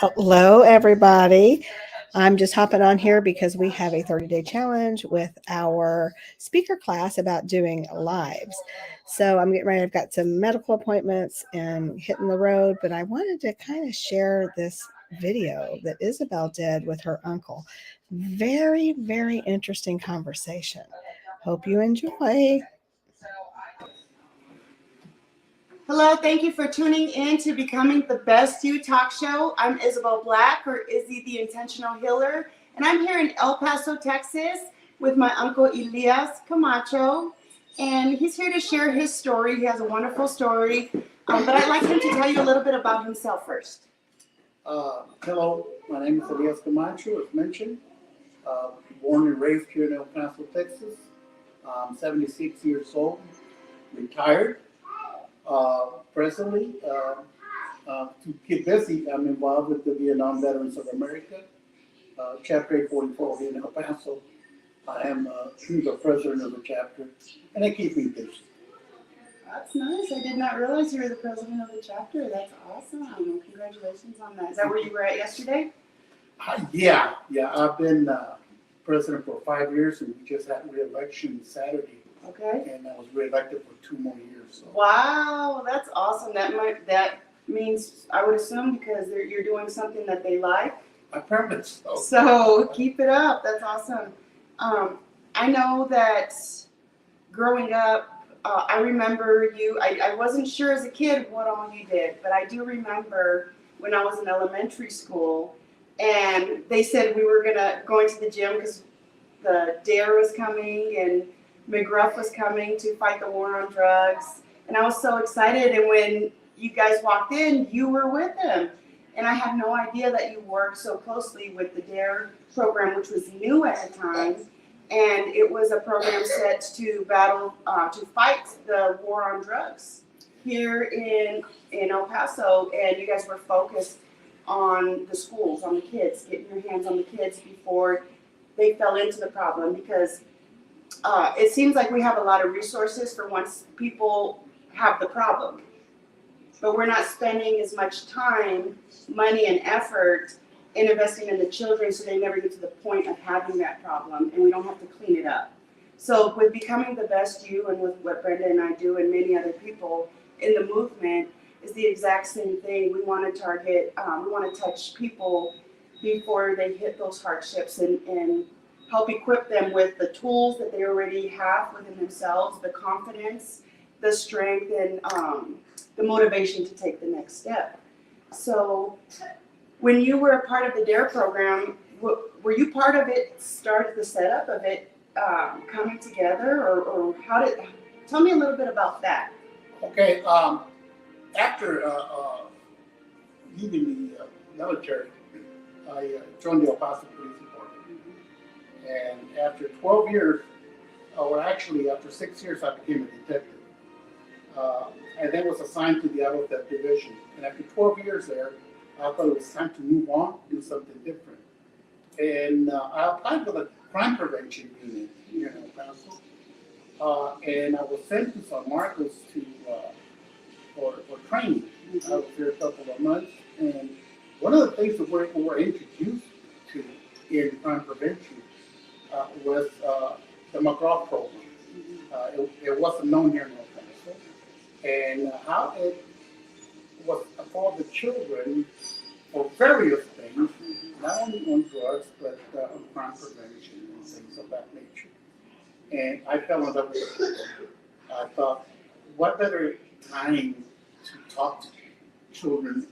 Hello, everybody. I'm just hopping on here because we have a 30-day challenge with our speaker class about doing lives. So I'm getting ready. I've got some medical appointments and hitting the road, but I wanted to kind of share this video that Isabel did with her uncle. Very, very interesting conversation. Hope you enjoy. Hello, thank you for tuning in to Becoming the Best You Talk Show. I'm Isabel Black, or Izzy the Intentional Healer, and I'm here in El Paso, Texas, with my uncle Elias Camacho, and he's here to share his story. He has a wonderful story, but I'd like him to tell you a little bit about himself first. Hello, my name is Elias Camacho, as mentioned. Born and raised here in El Paso, Texas. I'm 76 years old, retired. Presently, to keep busy, I'm involved with the Vietnam Veterans of America, Chapter 844 here in El Paso. I am the president of the chapter, and it keeps me busy. That's nice. I did not realize you were the president of the chapter. That's awesome. Congratulations on that. Is that where you were at yesterday? Yeah. I've been president for 5 years, and we just had re-election Saturday. Okay. And I was re-elected for 2 more years. So. Wow, that's awesome. That means, I would assume, because you're doing something that they like. Apparently so. So keep it up. That's awesome. I know that growing up, I remember you. I wasn't sure as a kid what all you did, but I do remember when I was in elementary school, and they said we were going to the gym because the DARE was coming and McGruff was coming to fight the war on drugs, and I was so excited. And when you guys walked in, you were with them, and I had no idea that you worked so closely with the DARE program, which was new at the time, and it was a program set to to fight the war on drugs here in El Paso, and you guys were focused on the schools, on the kids, getting your hands on the kids before they fell into the problem, because it seems like we have a lot of resources for once people have the problem, but we're not spending as much time, money, and effort in investing in the children so they never get to the point of having that problem, and we don't have to clean it up. So with Becoming the Best You, and with what Brenda and I do and many other people in the movement, is the exact same thing. We want to target, we want to touch people before they hit those hardships, and help equip them with the tools that they already have within themselves, the confidence, the strength, and the motivation to take the next step. So when you were a part of the DARE program, were you part of it, started the setup of it coming together, or tell me a little bit about that. Okay, after leaving the military, I joined the El Paso Police Department. And after 12 years, actually after 6 years, I became a detective. I then was assigned to the adult theft division. And after 12 years there, I thought it was time to move on, do something different. And I applied for the crime prevention unit here in El Paso. And I was sent to San Marcos for training. I was there a couple of months. And one of the things that we were introduced to in crime prevention was the McGraw program. It wasn't known here in El Paso. And how it was for the children for various things, not only on drugs, but on crime prevention and things of that nature. And I fell in love with it. I thought, what better time to talk to children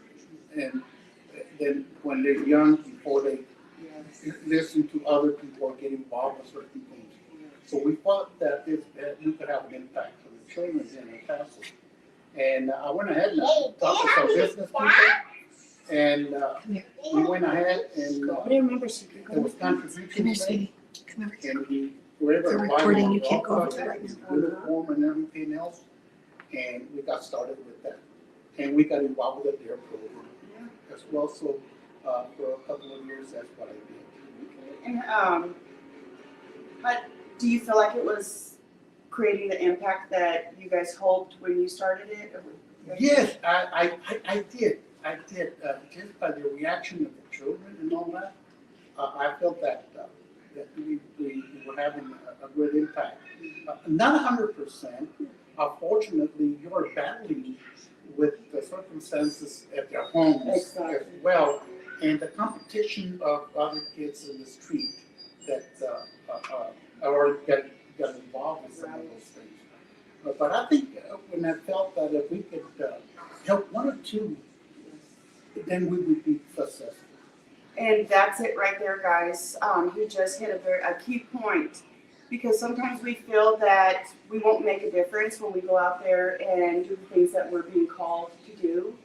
and then when they're young, before they listen to other people or get involved with certain things. So we thought that we could have an impact for the children in El Paso. And I went ahead and talked to some business people. And we went ahead and there was contributions made. And we were able to buy uniform and everything else. And we got started with that. And we got involved with the DARE program as well. So for a couple of years, that's what I did. And but do you feel like it was creating the impact that you guys hoped when you started it? Yes, I did. I did, just by the reaction of the children and all that, I felt that we were having a good impact. Not 100%. Unfortunately, you're battling with the circumstances at their homes Exactly. as well, and the competition of other kids in the street that or got involved with some of those things. But I think when I felt that if we could help one or two, then we would be successful. And that's it right there, guys. You just hit a key point, because sometimes we feel that we won't make a difference when we go out there and do the things that we're being called to do.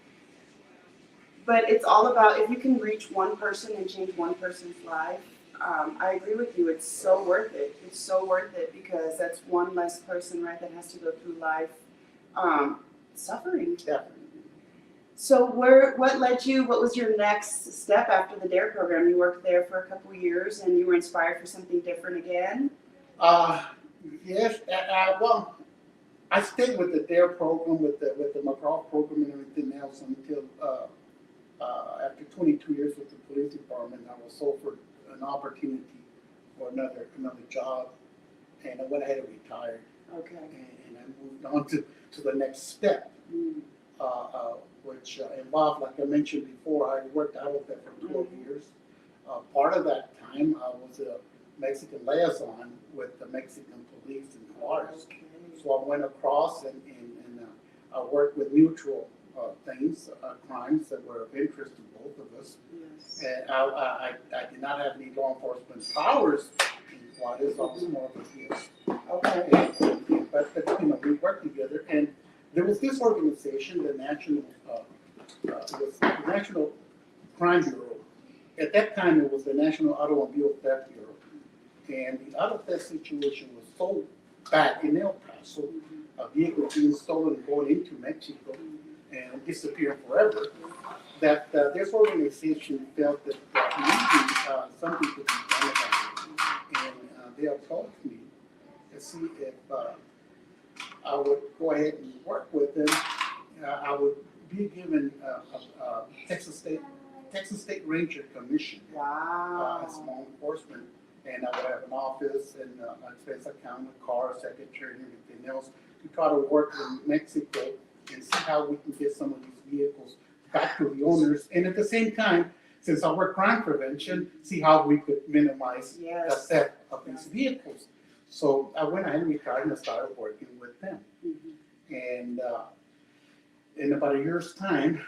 But it's all about if you can reach one person and change one person's life. I agree with you. It's so worth it. It's so worth it, because that's one less person, right, that has to go through life suffering. Yeah. So what led you, what was your next step after the DARE program? You worked there for a couple of years and you were inspired for something different again? Yes. Well, I stayed with the DARE program, with the McGraw program and everything else until after 22 years with the police department, I was offered an opportunity for another job, and I went ahead and retired. Okay. And I moved on to the next step. Mm. Which involved, like I mentioned before, I worked out of there for 12 years. Part of that time, I was a Mexican liaison with the Mexican police in Juarez. Okay. So I went across and I worked with mutual things, crimes that were of interest to both of us. Yes. And I did not have any law enforcement powers in Juarez. I was more of a gift. Okay. But we worked together, and there was this organization, the National Crime Bureau. At that time, it was the National Automobile Theft Bureau, and the auto theft situation was so bad in El Paso, a vehicle being stolen and going into Mexico and disappearing forever, that this organization felt that maybe something could be done about it, and they approached me to see if I would go ahead and work with them. I would be given a Texas State Ranger commission Wow. as law enforcement, and I would have an office and an expense account, a car, secretary, and everything else to try to work in Mexico and see how we can get some of these vehicles back to the owners, and at the same time, since I work crime prevention, see how we could minimize the Yes. theft of these vehicles. So I went ahead and retired and started working with them. Mhm. And in about a year's time,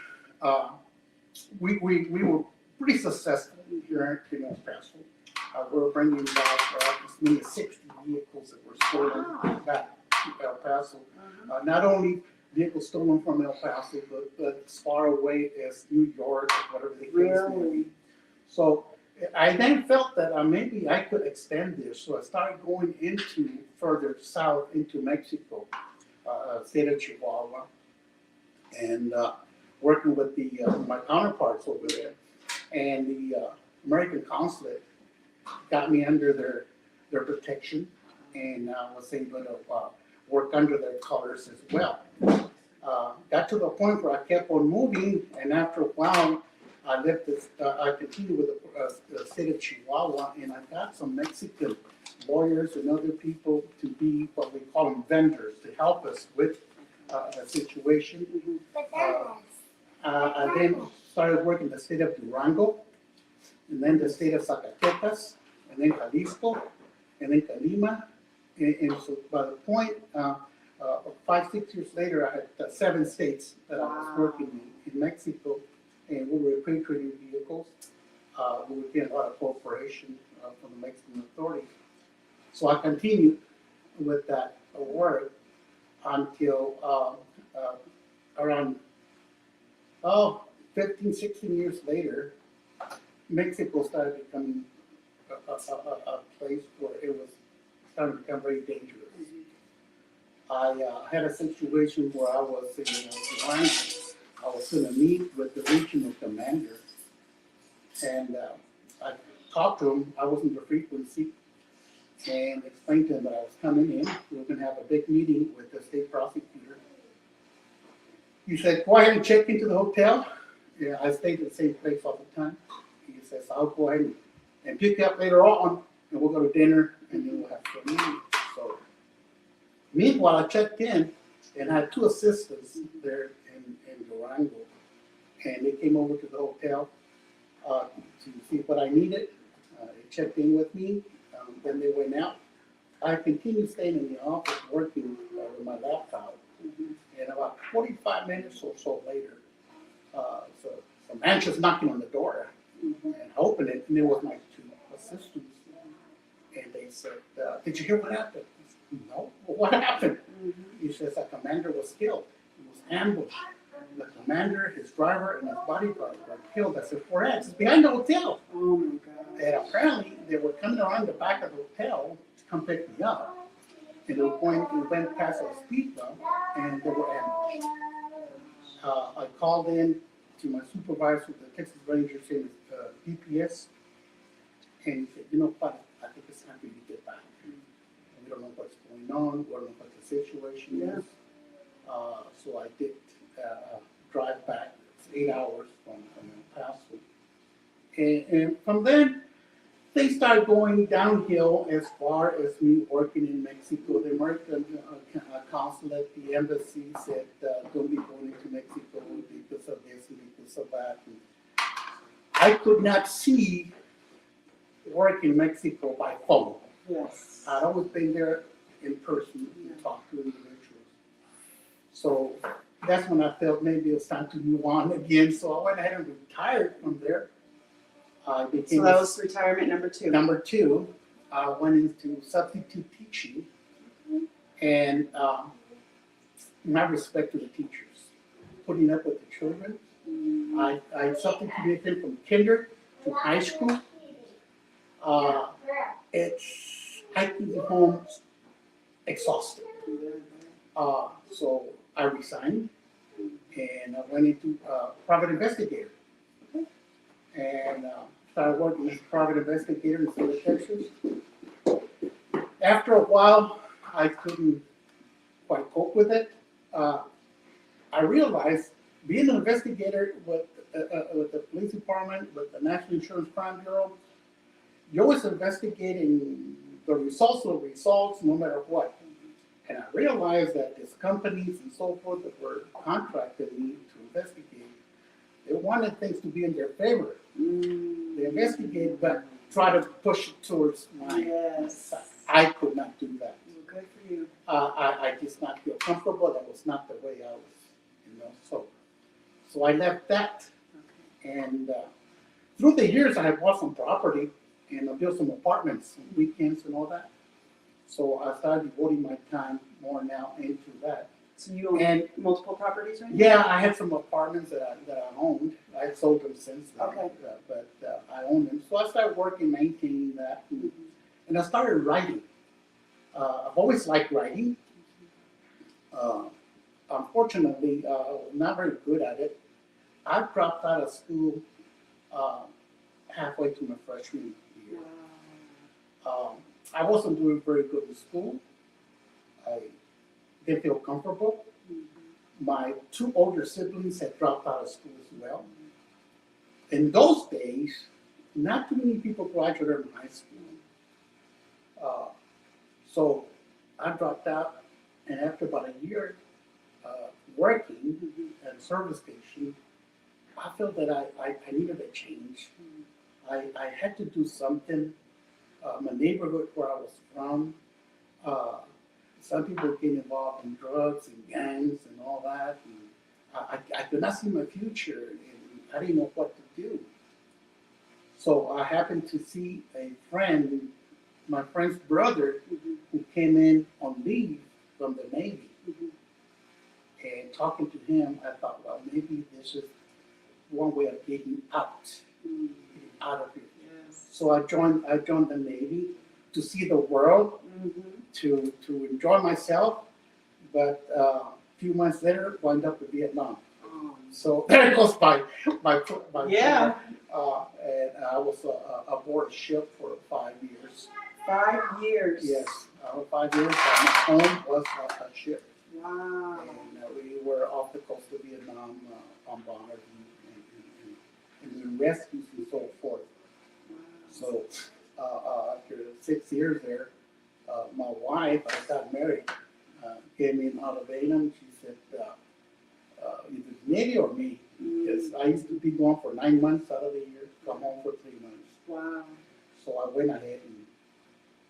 we were pretty successful here in El Paso. We're bringing back as many as 60 vehicles that were stolen back to El Paso. Not only vehicles stolen from El Paso, but as far away as New York, whatever the case may be. Really? So I then felt that maybe I could extend this, so I started going into further south into Mexico, state of Chihuahua, and working with my counterparts over there. And the American consulate got me under their protection, and I was able to work under their colors as well. Got to the point where I kept on moving, and after a while, I left this, I continued with the state of Chihuahua, and I got some Mexican lawyers and other people to be what we call them vendors, to help us with the situation. I then started working in the state of Durango, and then the state of Zacatecas, and then Jalisco, and then Colima. And so by the point, 5-6 years later, I had 7 states that I was working in Mexico, and we were repatriating vehicles. We were getting a lot of cooperation from the Mexican authorities. So I continued with that work until around 15, 16 years later, Mexico started becoming a place where it was starting to become very dangerous. I had a situation where I was in Durango. I was going to meet with the regional commander, and I talked to him. I wasn't the frequency, and explained to him that I was coming in. We were going to have a big meeting with the state prosecutor. He said, "Go ahead and check into the hotel Yeah, I stayed at the same place all the time. He says, I'll go ahead and pick you up later on, and we'll go to dinner, and then we'll have some meeting. So, meanwhile, I checked in, and I had two assistants there in Durango, and they came over to the hotel to see what I needed. They checked in with me, then they went out. I continued staying in the office working with my laptop, and about 45 minutes or so later, so some man just knocking on the door, and I opened it, and it was my two assistants, and they said, "Did you hear what happened?" I said, "No, well, what happened?" He says, "A commander was killed. He was ambushed. The commander, his driver, and his bodyguard were killed." I said, "Where at?" It's behind the hotel. Oh my God. And apparently, they were coming around the back of the hotel to come pick me up, and they went past a speed bump, and they were ambushed. I called in to my supervisor, the Texas Rangers in DPS, and he said, "You know what, I think it's time for you to get back. We don't know what's going on, we don't know what the situation is." So I did drive back. It's 8 hours from El Paso. And from then, things started going downhill as far as me working in Mexico. The American consulate, the embassy said, "Don't be going into Mexico because of this and because of that." And I could not see work in Mexico by phone. Yes. I'd always been there in person and talk to individuals. So that's when I felt maybe it was time to move on again. So I went ahead and retired from there. I became So that was retirement number two. number two. I went into substitute teaching, and my respect to the teachers, putting up with the children. I substituted them from kinder to high school. I came home exhausted. So I resigned, and I went into private investigator, and started working as a private investigator in the state of Texas. After a while, I couldn't quite cope with it. I realized being an investigator with the police department, with the National Insurance Crime Bureau, you're always investigating the results of the results, no matter what. And I realized that these companies and so forth that were contracted me to investigate, they wanted things to be in their favor. They investigate, but try to push it towards mine. Yes. I could not do that. Good for you. I just not feel comfortable. That was not the way I was, So I left that, and through the years, I had bought some property and I built some apartments, weekends, and all that. So I started devoting my time more now into that. So you own multiple properties right now? Yeah, I had some apartments that I owned. I sold them since then, Okay. but I own them. So I started working, maintaining that, and I started writing. I've always liked writing. Unfortunately, not very good at it. I dropped out of school halfway through my freshman year. I wasn't doing very good in school. I didn't feel comfortable. My two older siblings had dropped out of school as well. In those days, not too many people graduated from high school. So I dropped out, and after about a year working at a service station, I felt that I needed a change. I had to do something. My neighborhood where I was from, some people get involved in drugs and gangs and all that. And I could not see my future, and I didn't know what to do. So I happened to see a friend, my friend's brother, who came in on leave from the Navy. And talking to him, I thought, well, maybe this is one way of getting out of here. Yes. So I joined the Navy to see the world, to enjoy myself, but a few months later, wound up in Vietnam. So there goes my Yeah. and I was aboard a ship for 5 years. 5 years. Yes, 5 years. My home was a ship. Wow. And we were off the coast of Vietnam on bombers and and then rescues and so forth. So after 6 years there, my wife, I got married, gave me an ultimatum. She said, either Navy or me. Because I used to be gone for 9 months out of the year, come home for 3 months. Wow. So I went ahead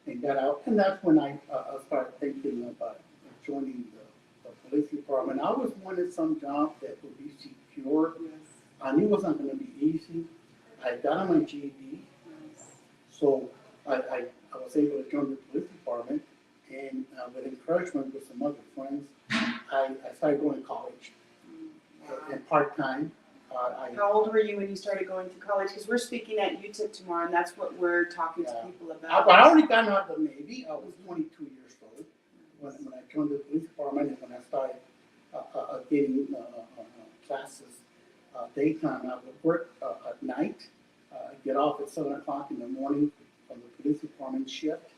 and got out, and that's when I started thinking about joining the police department. I was wanting some job that would be secure. Yes. I knew it wasn't going to be easy. I got on my GED, Yes. so I was able to join the police department, and with encouragement with some other friends, I started going to college and part-time. How old were you when you started going to college? Because we're speaking at UTIP tomorrow, and that's what we're talking to people about. I already got out of the Navy. I was 22 years old when I joined the police department, and when I started getting classes daytime. I would work at night, get off at 7 o'clock in the morning from the police department shift,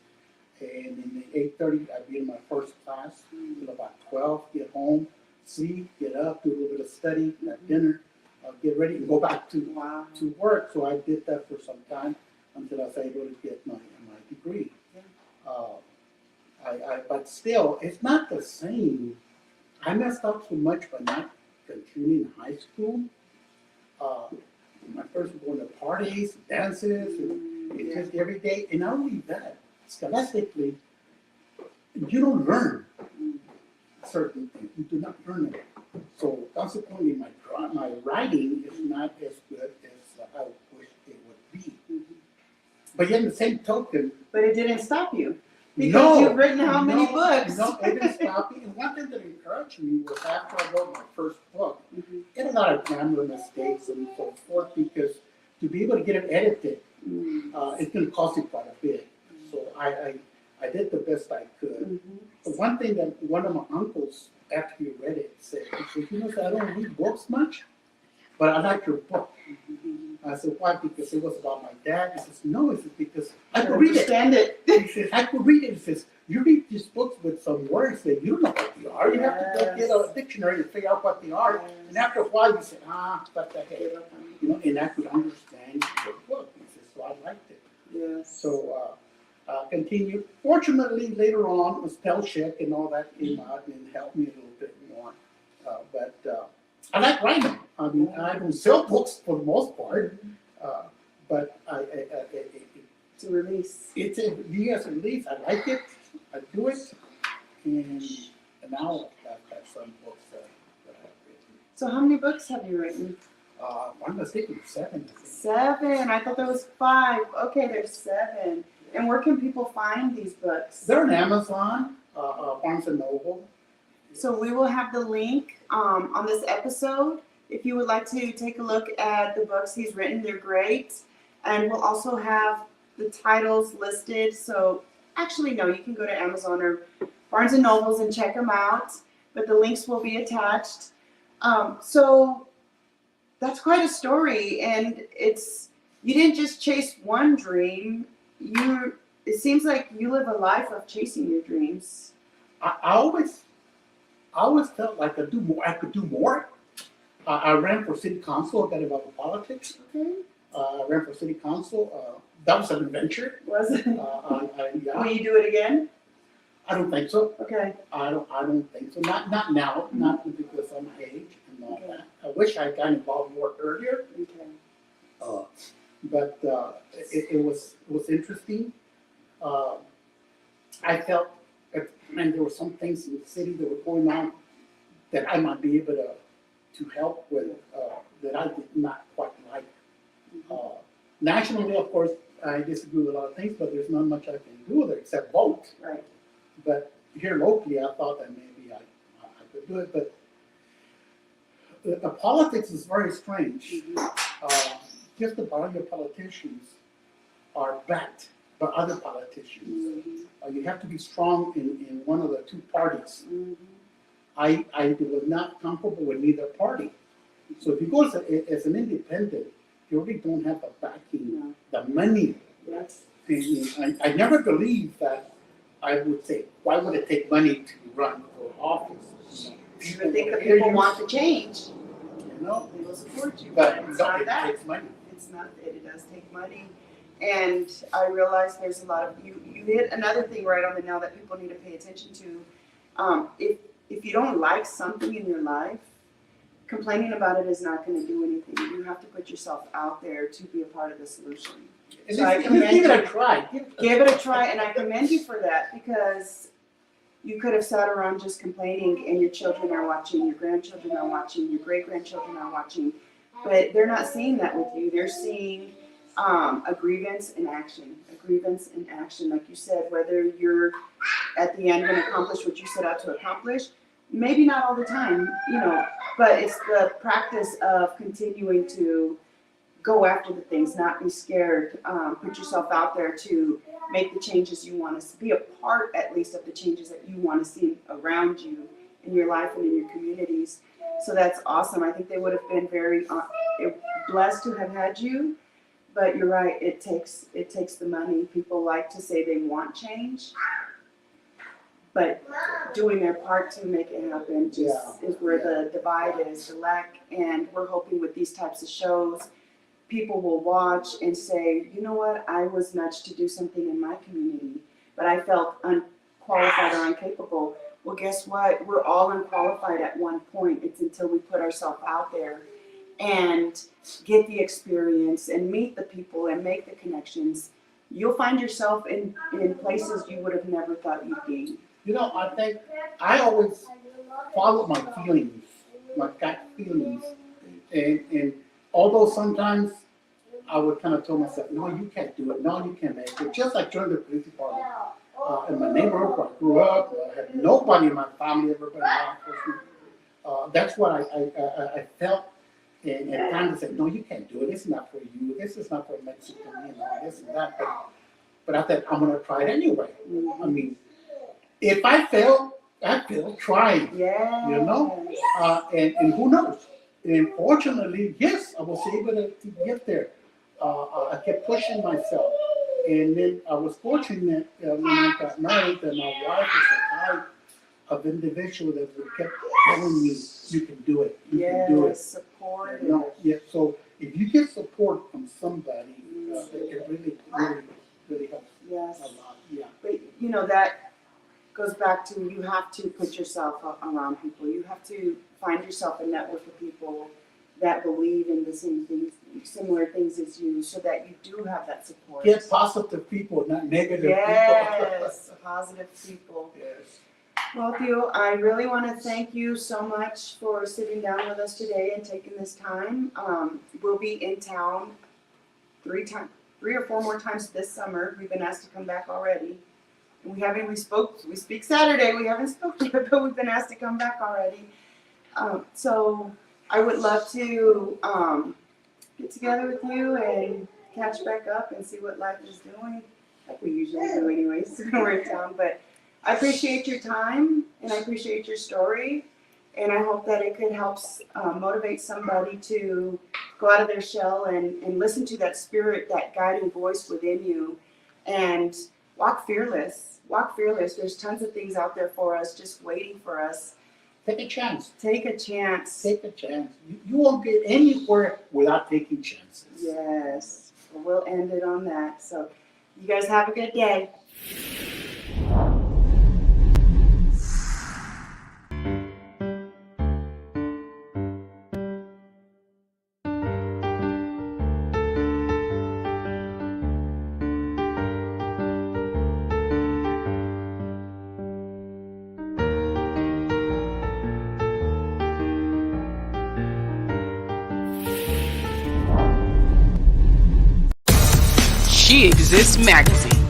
and in the 8:30 I'd be in my first class until about 12, get home, sleep, get up, do a little bit of study, have dinner, get ready, and go back to work. So I did that for some time until I was able to get my degree. But still, it's not the same. I messed up so much by not continuing high school. My first was going to parties, dances, and just every day. And not only that, scholastically, you don't learn certain things. You do not learn it. So consequently, my writing is not as good as I wish it would be. But yet, in the same token, But it didn't stop you. Because you've written how many no, books? No, it didn't stop me. And one thing that encouraged me was after I wrote my first book, it had a lot of grammar mistakes and so forth, because to be able to get it edited, it's going to cost you quite a bit. So I did the best I could. But one thing that one of my uncles, after he read it, said, you know, I don't read books much, but I like your book. I said, why? Because it was about my dad. He says, no, it's because I could read it. He says, I could read it. He says, you read these books with some words that you don't know what they are. You have to go get a dictionary to figure out what they are. And after a while, you say, what the heck? You know, and I could understand your book. He says, so I liked it. Yes. So continued. Fortunately, later on, spell check and all that came out and helped me a little bit more. But I like writing. I mean, I don't sell books for the most part, but It's a release. it's a release. I like it. I do it, and now I've got some books that I've written. So how many books have you written? I'm mistaken, 7. I think. 7. I thought there was 5. Okay, there's 7. And where can people find these books? They're on Amazon, Barnes and Noble. So we will have the link on this episode. If you would like to take a look at the books he's written, they're great. And we'll also have the titles listed. So actually, no, you can go to Amazon or Barnes and Nobles and check them out. But the links will be attached. So that's quite a story. And you didn't just chase one dream. It seems like you live a life of chasing your dreams. I always felt like I could do more. I ran for city council. I got involved in politics. Okay. I ran for city council. That was an adventure. Was it? Yeah. Will you do it again? I don't think so. Okay. I don't think so. Not now. Not because of my age and all that. I wish I got involved more earlier. Okay. But it was interesting. I felt and there were some things in the city that were going on that I might be able to help with that I did not quite like. Nationally, of course, I disagree with a lot of things, but there's not much I can do with it except vote. Right. But here locally, I thought that maybe I could do it. But the politics is very strange. Just about your politicians are backed by other politicians. You have to be strong in one of the two parties. I was not comfortable with neither party. So if you go as an independent, you really don't have the backing, the money. Yes. I never believed that I would say, why would it take money to run for office? You would think the people want the change. No. They will support you, But it's no, not it that. takes money. It's not that. It does take money. And I realize there's a lot of, you hit another thing right on the nail that people need to pay attention to. If you don't like something in your life, complaining about it is not going to do anything. You have to put yourself out there to be a part of the solution. So I commend Give it you. a try. Give it a try, and I commend you for that, because you could have sat around just complaining, and your children are watching, your grandchildren are watching, your great-grandchildren are watching, but they're not seeing that with you. They're seeing a grievance in action, like you said, whether you're at the end going to accomplish what you set out to accomplish, maybe not all the time, but it's the practice of continuing to go after the things, not be scared, put yourself out there to make the changes you want to be a part, at least, of the changes that you want to see around you in your life and in your communities. So that's awesome. I think they would have been very blessed to have had you, but you're right, it takes the money. People like to say they want change, but doing their part to make it happen is where the divide is, the lack. And we're hoping with these types of shows, people will watch and say, you know what, I was nudged to do something in my community, but I felt unqualified or incapable. Well, guess what? We're all unqualified at one point. It's until we put ourselves out there and get the experience and meet the people and make the connections. You'll find yourself in places you would have never thought you'd be. I think I always follow my feelings, my gut feelings. And although sometimes I would kind of tell myself, no, you can't do it. No, you can't make it. Just like joining the police department. In my neighborhood where I grew up, I had nobody in my family ever been law enforcement. That's what I felt. And kind of said, no, you can't do it. This is not for you. This is not for Mexican, this and that. But I thought, I'm going to try it anyway. I mean, if I fail, try. Yeah. And who knows? And fortunately, yes, I was able to get there. I kept pushing myself. And then I was fortunate when I got married that my wife is a type of individual that kept telling me, you can do it. You can do it. Support. So if you get support from somebody, it really helps Yes. a lot. Yeah. But that goes back to, you have to put yourself around people. You have to find yourself a network of people that believe in the same things, similar things as you, so that you do have that support. Get positive people, not negative people. Yes, positive people. Yes. Well, Theo, I really want to thank you so much for sitting down with us today and taking this time. We'll be in town 3 or 4 more times this summer. We've been asked to come back already. And we speak Saturday. We haven't spoken yet, but we've been asked to come back already. So I would love to get together with you and catch back up and see what life is doing, like we usually do anyways when we're in town. But I appreciate your time, and I appreciate your story, and I hope that it could help motivate somebody to go out of their shell and listen to that spirit, that guiding voice within you, and walk fearless. Walk fearless. There's tons of things out there for us, just waiting for us. Take a chance. Take a chance. Take a chance. You won't get anywhere without taking chances. Yes. Well, we'll end it on that. So you guys have a good day. She Exists magazine,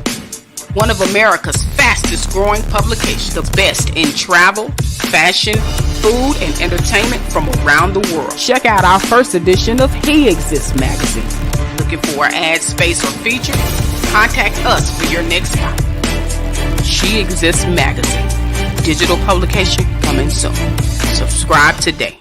one of America's fastest growing publications, the best in travel, fashion, food, and entertainment from around the world. Check out our first edition of He Exists magazine. Looking for an ad space or feature? Contact us for your next spot. She Exists magazine, digital publication coming soon. Subscribe today.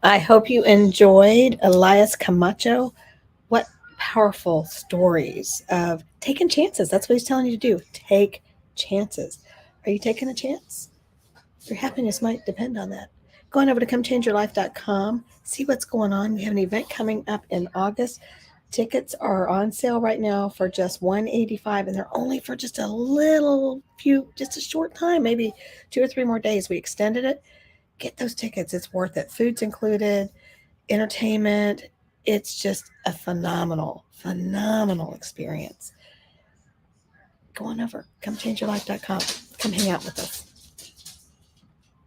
I hope you enjoyed Elias Camacho. What powerful stories of taking chances. That's what he's telling you to do. Take chances. Are you taking a chance? Your happiness might depend on that. Go on over to comechangeyourlife.com. See what's going on. We have an event coming up in August. Tickets are on sale right now for just $185, and they're only for just just a short time, maybe 2 or 3 more days. We extended it. Get those tickets. It's worth it. Food's included, entertainment. It's just a phenomenal experience. Go on over, comechangeyourlife.com. Come hang out with us.